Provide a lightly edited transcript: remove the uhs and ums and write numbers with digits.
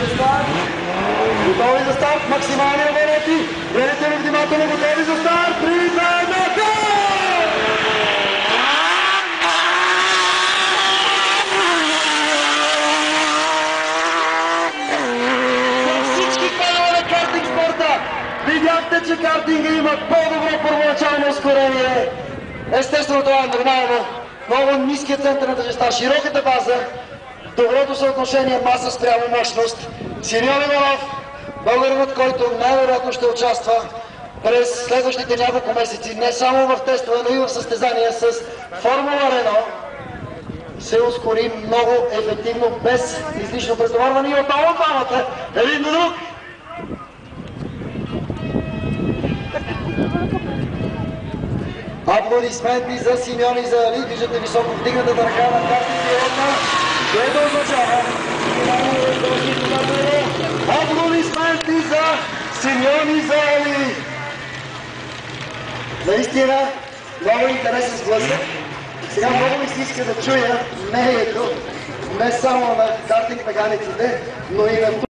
за старт? Готови за старт? Максимални обороти. Гледайте ли внимателно, готови за старт? 3, 2, 1, go! Видяхте, че картинга има по-добро първоначално ускорение. Естествено това е нормално. Много ниският център на тежестта, широката база, доброто съотношение маса спрямо мощност. Симеон Иванов, българинът, който най-вероятно ще участва през следващите няколко месеци, не само в тестове, но и в състезания с Формула Рено, се ускори много ефективно, без излишно претоварване. И отново двамата, един до друг. Аплодисменти за Симеон и за Али. Виждате високо вдигнатата ръка на картите една, което означава. Аплодисменти за Симеон и за Али. Наистина много интересен сблъсък. Сега много ми се иска да чуя мнението не само на картинг механиците, но и на